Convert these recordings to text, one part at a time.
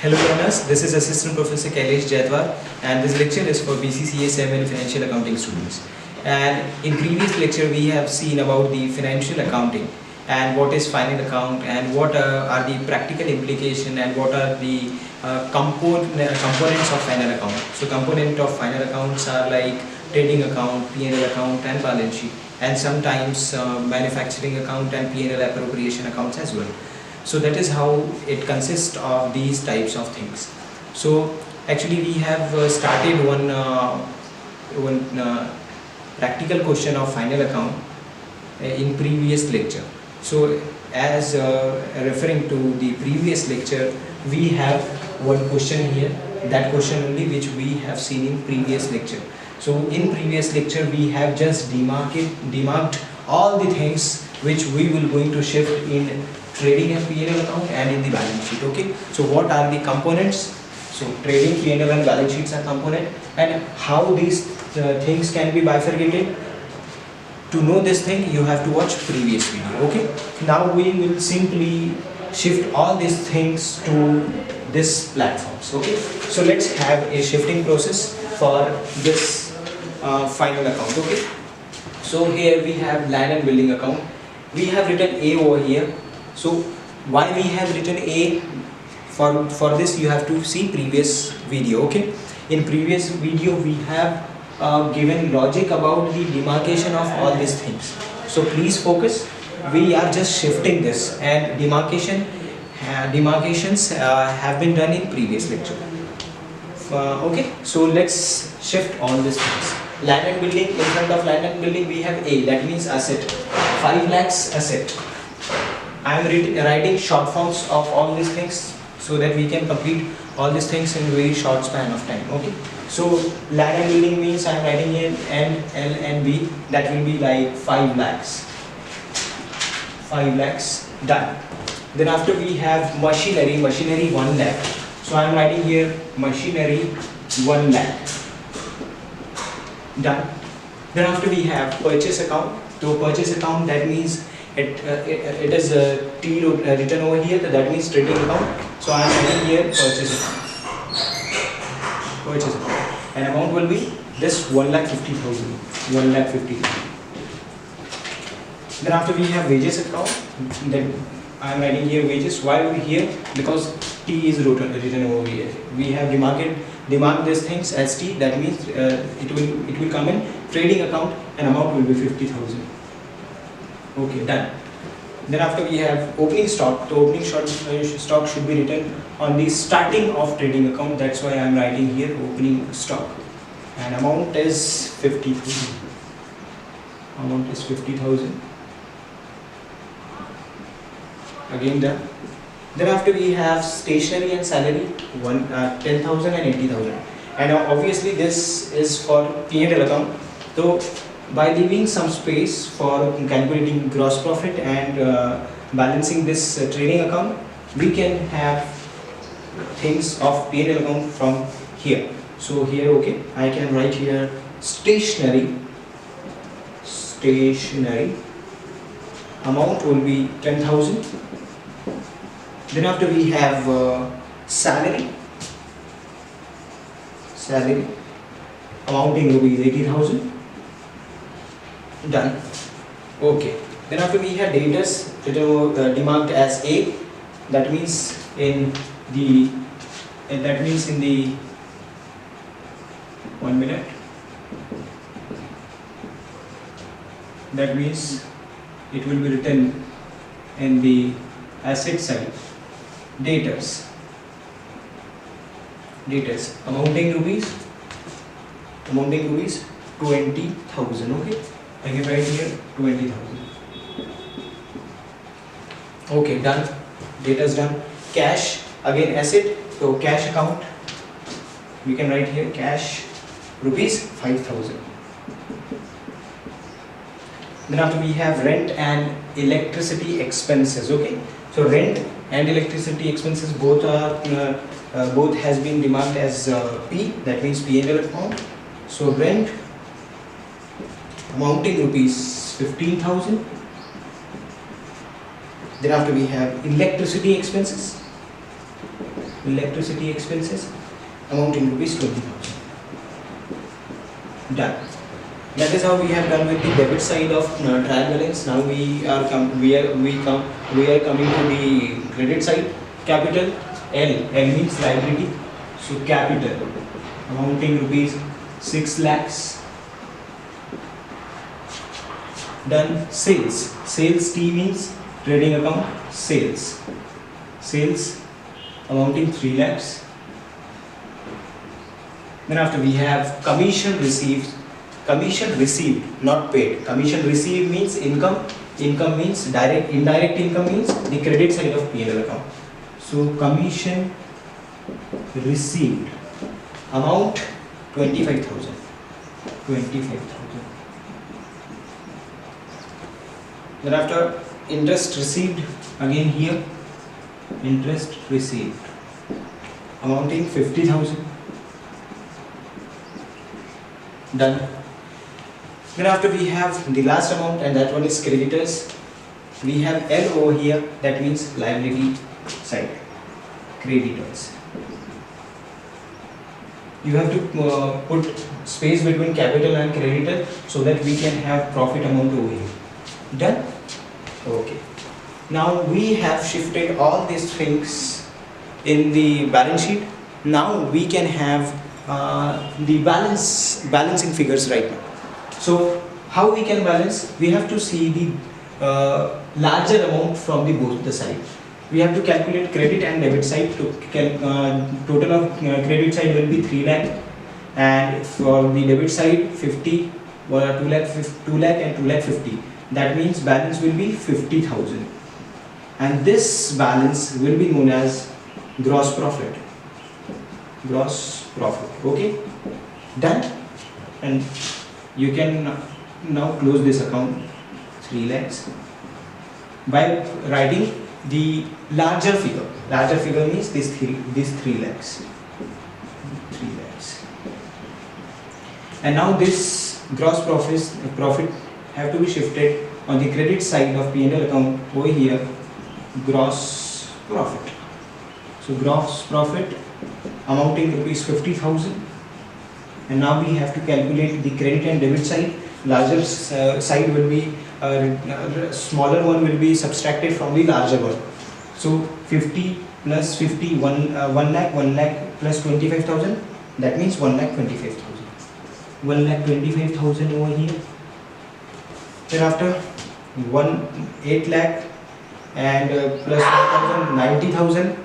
Hello learners, this is Assistant Professor Kailesh Jaidwar and this lecture is for BCCA 7 Financial Accounting students. And in previous lecture we have seen about the financial accounting and what is final account and what are the practical implication and what are the components of final account. So component of final accounts are like trading account, P&L account and balance sheet, and sometimes manufacturing account and P&L appropriation accounts as well. So that is how it consists of these types of things. So actually we have started one practical question of final account in previous lecture. So as referring to the previous lecture, we have one question here, that question only which we have seen in previous lecture. So in previous lecture we have just demarked all the things which we will going to shift in trading and P&L account and in the balance sheet. Okay, so what are the components? So trading, P&L and balance sheets are component, and how these things can be bifurcated. To know this thing you have to watch previous video. Okay, now we will simply shift all these things to this platforms. Okay, so let's have a shifting process for this final account. Okay, so here we have land and building account. We have written A over here. So why we have written A? For this you have to see previous video. Okay, in previous video we have given logic about the demarcation of all these things. So please focus. We are just shifting this, and demarcations have been done in previous lecture. Okay, so let's shift all these things. Land and building, in front of land and building we have A, that means asset. 5 lakhs asset. I am writing short forms of all these things so that we can complete all these things in very short span of time. Okay, so land and building means I am writing here N, L and B, that will be like 5 lakhs. 5 lakhs, done. Then after we have machinery 1 lakh. So I am writing here machinery 1 lakh, done. Then after we have purchase account. So purchase account, that means it is T written over here, that means trading account. So I am writing here purchase account, and amount will be this 1,50,000. 1,50,000. Then after we have wages account, then I am writing here wages. Why over here? Because T is written over here. We have demarked these things as T, that means it will come in trading account and amount will be 50,000. Okay, done. Then after we have opening stock. The opening stock should be written on the starting of trading account. That's why I am writing here opening stock. And amount is 50,000. Amount is 50,000. Again done. Then after we have stationery and salary, 10,000 and 80,000. And obviously this is for P&L account. So by leaving some space for calculating gross profit and balancing this trading account, we can have things of P&L account from here. So here, okay, I can write here stationery. Amount will be 10,000. Then after we have salary. Amount in rupees 80,000. Done. Okay. Then after we have debtors, demarked as A. That means in the 1 minute. That means it will be written in the asset side. Debtors. Amounting rupees 20,000. Okay. I can write here 20,000. Okay, done. Data's done. Cash, again asset. So cash account, we can write here cash rupees 5,000. Then after we have rent and electricity expenses. Okay, so rent and electricity expenses both has been demarked as P, that means P&L account. So rent amounting rupees 15,000. Then after we have electricity expenses. electricity expenses amounting rupees 20,000. Done. That is how we have done with the debit side of trial balance. Now we are coming to the credit side. Capital L means liability. So capital amounting rupees 6 lakhs. Done. Sales T means trading account. Sales amounting 3 lakhs. Then after we have commission received, not paid. Commission received means income. Income means indirect income means the credit side of P&L account. So commission received amount 25,000. Then after interest received, again here interest received amounting 50,000. Done. Then after we have the last amount, and that one is creditors. We have L over here, that means liability side, creditors. You have to put space between capital and creditor so that we can have profit amount over here. Done? Okay. Now we have shifted all these things in the balance sheet. Now we can have the balancing figures right now. So how we can balance? We have to see the larger amount from both the sides. We have to calculate credit and debit side. Total of credit side will be 3 lakh, and for the debit side 50, 2 lakh and 2 lakh 50. That means balance will be 50,000, and this balance will be known as gross profit. Okay, done. And you can now close this account 3 lakhs by writing the larger figure. Larger figure means this 3 lakhs. 3 lakhs. And now this gross profit have to be shifted on the credit side of P&L account over here, gross profit. So gross profit amounting rupees 50,000, and now we have to calculate the credit and debit side. Larger side will be smaller one will be subtracted from the larger one. So 50 plus 50, 1 lakh plus 25,000, that means 1,25,000. 1,25,000 over here. Thereafter 8 lakh and plus 1,000, 90,000,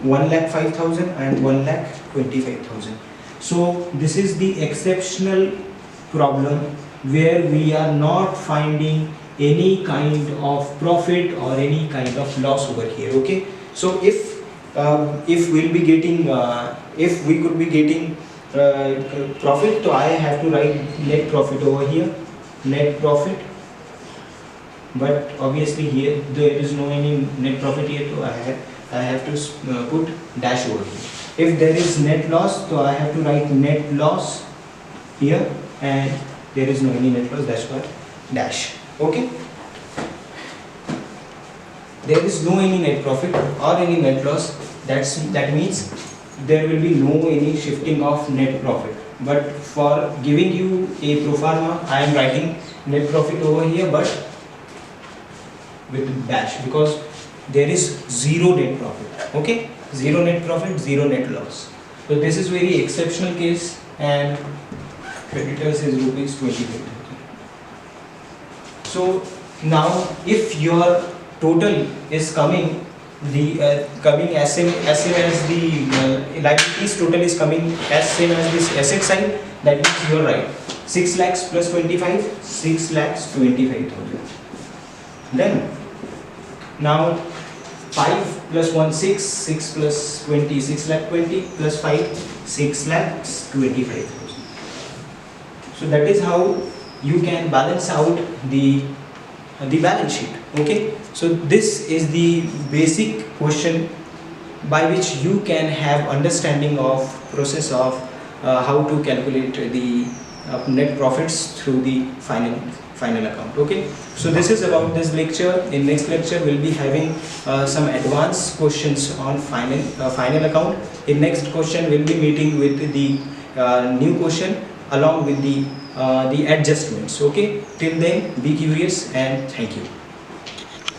1,05,000 and 1,25,000. So this is the exceptional problem where we are not finding any kind of profit or any kind of loss over here. Okay, so if we'll be getting if we could be getting profit, so I have to write net profit over here, net profit. But obviously here there is no any net profit here, so I have to put dash over here. If there is net loss, so I have to write net loss here, and there is no any net loss, that's why dash. Okay, there is no any net profit or any net loss, that means there will be no any shifting of net profit. But for giving you a pro forma, I am writing net profit over here but with dash, because there is zero net profit. Okay, zero net profit, zero net loss. So this is very exceptional case, and creditors is rupees 25,000. So now if your total is coming coming as same as the liabilities total is coming as same as this asset side, that means you are right. 6 lakhs plus 25, 6 lakhs 25,000. Then now 5 plus 1, 6, 6 plus 20, 6 lakh 20 plus 5, 6 lakhs 25,000. So that is how you can balance out the balance sheet. Okay, so this is the basic question by which you can have understanding of process of how to calculate the net profits through the final final account. Okay, so this is about this lecture. In next lecture we'll be having some advanced questions on final account. In next question we'll be meeting with the new question along with the adjustments. Okay, till then be curious and thank you.